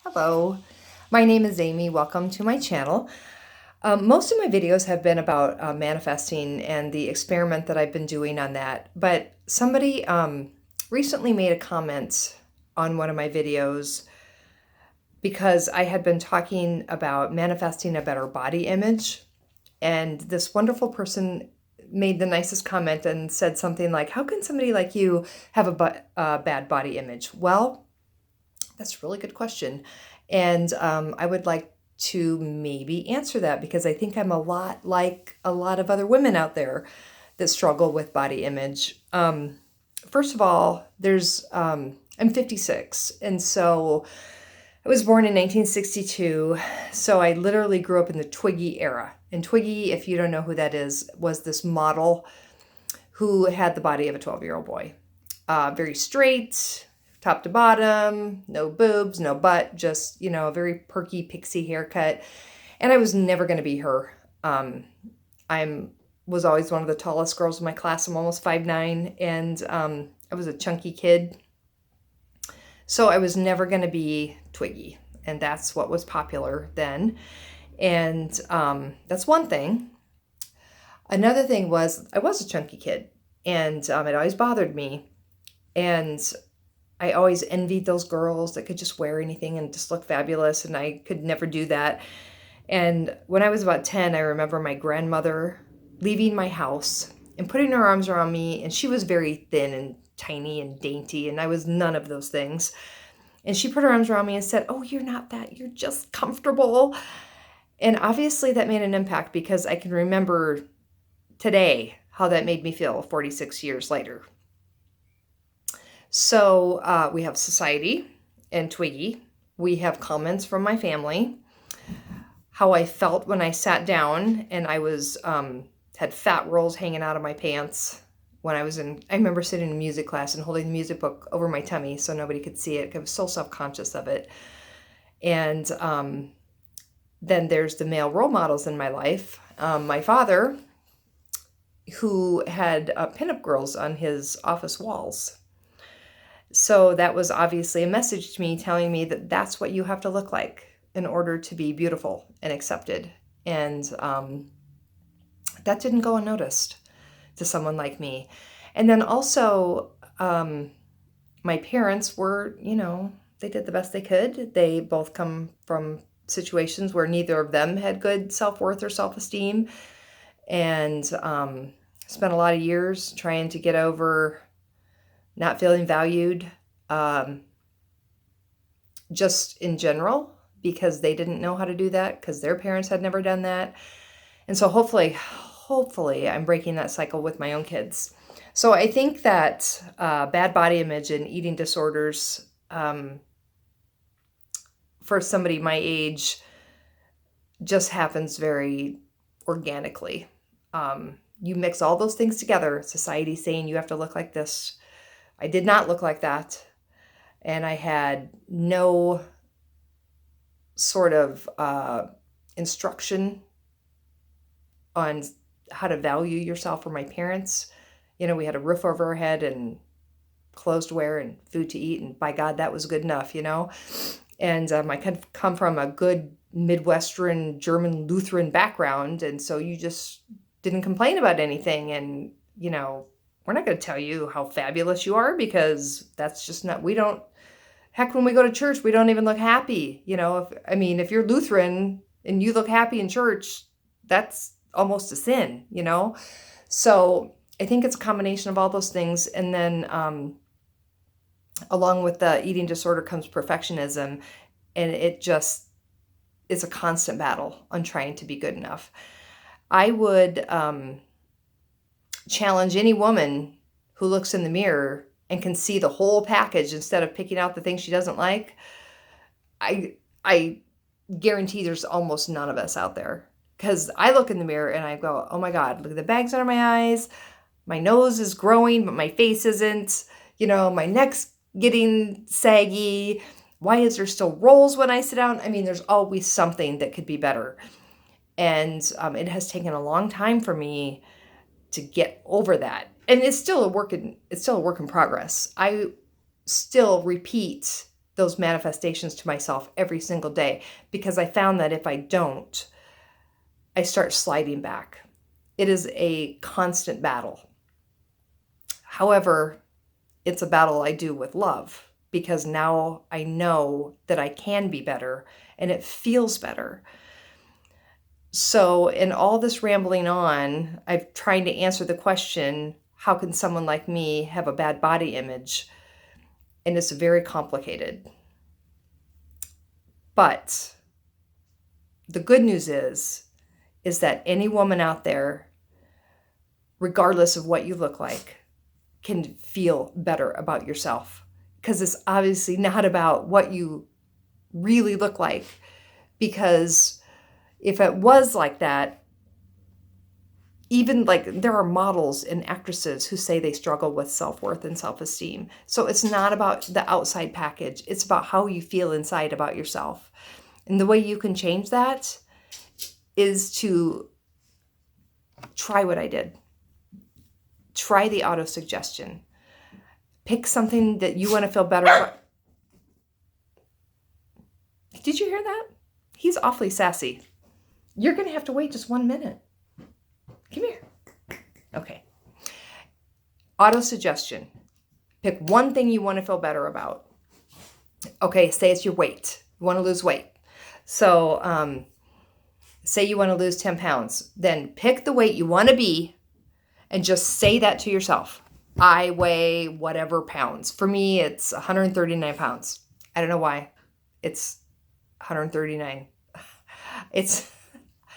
Hello, my name is Amy. Welcome to my channel. Most of my videos have been about manifesting and the experiment that I've been doing on that. But somebody recently made a comment on one of my videos because I had been talking about manifesting a better body image. And this wonderful person made the nicest comment and said something like, "How can somebody like you have a bad body image?" Well, that's a really good question. And I would like to maybe answer that because I think I'm a lot like a lot of other women out there that struggle with body image. First of all, I'm 56. And so I was born in 1962. So I literally grew up in the Twiggy era. And Twiggy, if you don't know who that is, was this model who had the body of a 12-year-old boy. Very straight, top to bottom, no boobs, no butt, just, a very perky pixie haircut. And I was never going to be her. I was always one of the tallest girls in my class. I'm almost 5'9", and I was a chunky kid. So I was never going to be Twiggy, and that's what was popular then. And that's one thing. Another thing was I was a chunky kid, and it always bothered me. And I always envied those girls that could just wear anything and just look fabulous, and I could never do that. And when I was about 10, I remember my grandmother leaving my house and putting her arms around me, and she was very thin and tiny and dainty, and I was none of those things. And she put her arms around me and said, "Oh, you're not that, you're just comfortable." And obviously that made an impact because I can remember today how that made me feel 46 years later. So we have society and Twiggy. We have comments from my family, how I felt when I sat down and I was had fat rolls hanging out of my pants when I remember sitting in music class and holding the music book over my tummy so nobody could see it. I was so self-conscious of it. And then there's the male role models in my life. My father, who had pinup girls on his office walls. So that was obviously a message to me telling me that that's what you have to look like in order to be beautiful and accepted. And that didn't go unnoticed to someone like me. And then also, my parents were, they did the best they could. They both come from situations where neither of them had good self-worth or self-esteem, and spent a lot of years trying to get over not feeling valued, just in general, because they didn't know how to do that because their parents had never done that. And so hopefully I'm breaking that cycle with my own kids. So I think that bad body image and eating disorders, for somebody my age, just happens very organically. You mix all those things together, society saying you have to look like this. I did not look like that. And I had no sort of instruction on how to value yourself from my parents. We had a roof over our head and clothes to wear and food to eat. And by God, that was good enough, And I come from a good Midwestern German Lutheran background. And so you just didn't complain about anything. And, we're not going to tell you how fabulous you are because that's just not, heck, when we go to church, we don't even look happy. If you're Lutheran and you look happy in church, that's almost a sin, So I think it's a combination of all those things. And then along with the eating disorder comes perfectionism, and it's a constant battle on trying to be good enough. I would challenge any woman who looks in the mirror and can see the whole package instead of picking out the things she doesn't like. I guarantee there's almost none of us out there, because I look in the mirror and I go, "Oh my God, look at the bags under my eyes. My nose is growing, but my face isn't. My neck's getting saggy. Why is there still rolls when I sit down?" There's always something that could be better. And it has taken a long time for me to get over that. And it's still a work in progress. I still repeat those manifestations to myself every single day, because I found that if I don't, I start sliding back. It is a constant battle. However, it's a battle I do with love, because now I know that I can be better and it feels better. So in all this rambling on, I'm trying to answer the question, how can someone like me have a bad body image? And it's very complicated. But the good news is that any woman out there, regardless of what you look like, can feel better about yourself. Because it's obviously not about what you really look like. Because if it was like that, even like there are models and actresses who say they struggle with self-worth and self-esteem. So it's not about the outside package. It's about how you feel inside about yourself. And the way you can change that is to try what I did. Try the auto-suggestion. Pick something that you want to feel better about. Did you hear that? He's awfully sassy. You're going to have to wait just 1 minute. Come here. Okay. Auto-suggestion. Pick one thing you want to feel better about. Okay, say it's your weight. You want to lose weight. So say you want to lose 10 pounds. Then pick the weight you want to be and just say that to yourself. I weigh whatever pounds. For me, it's 139 pounds. I don't know why. It's 139.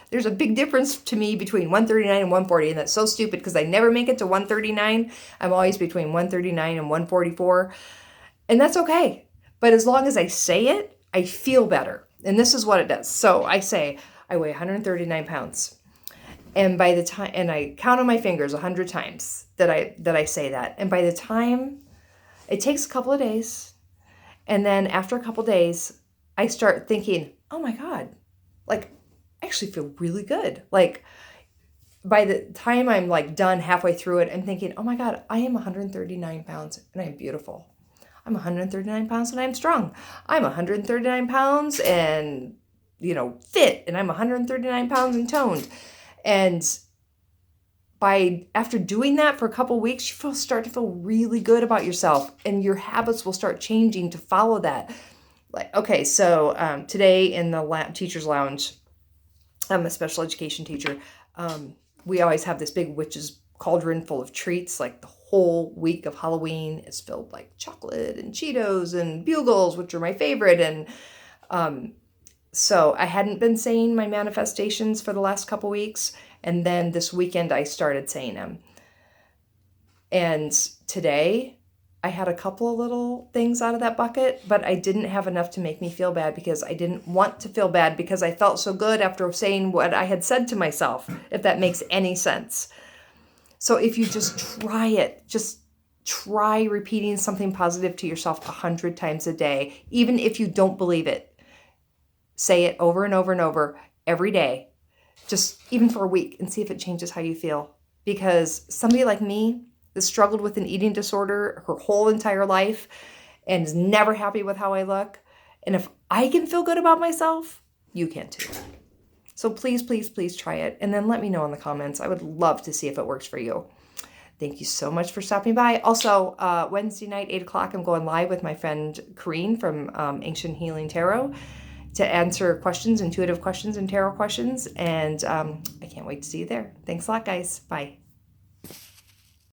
There's a big difference to me between 139 and 140, and that's so stupid because I never make it to 139. I'm always between 139 and 144, and that's okay. But as long as I say it, I feel better, and this is what it does. So I say, I weigh 139 pounds, and by the time, and I count on my fingers 100 times that I say that, and by the time, it takes a couple of days, and then after a couple of days, I start thinking, oh my God, like, I actually feel really good. Like by the time I'm like done halfway through it, I'm thinking, oh my God, I am 139 pounds and I am beautiful. I'm 139 pounds and I'm strong. I'm 139 pounds and, fit, and I'm 139 pounds and toned. And after doing that for a couple of weeks, you start to feel really good about yourself, and your habits will start changing to follow that. Like, okay, so today in the teacher's lounge, I'm a special education teacher. We always have this big witch's cauldron full of treats. Like the whole week of Halloween is filled like chocolate and Cheetos and Bugles, which are my favorite. And so I hadn't been saying my manifestations for the last couple weeks. And then this weekend I started saying them. And today I had a couple of little things out of that bucket, but I didn't have enough to make me feel bad because I didn't want to feel bad because I felt so good after saying what I had said to myself, if that makes any sense. So if you just try it, just try repeating something positive to yourself 100 times a day, even if you don't believe it. Say it over and over and over every day, just even for a week, and see if it changes how you feel. Because somebody like me that struggled with an eating disorder her whole entire life and is never happy with how I look, and if I can feel good about myself, you can too. So please, please, please try it, and then let me know in the comments. I would love to see if it works for you. Thank you so much for stopping by. Also, Wednesday night, 8 o'clock, I'm going live with my friend Corrine from Ancient Healing Tarot to answer questions, intuitive questions and tarot questions, and I can't wait to see you there. Thanks a lot, guys. Bye.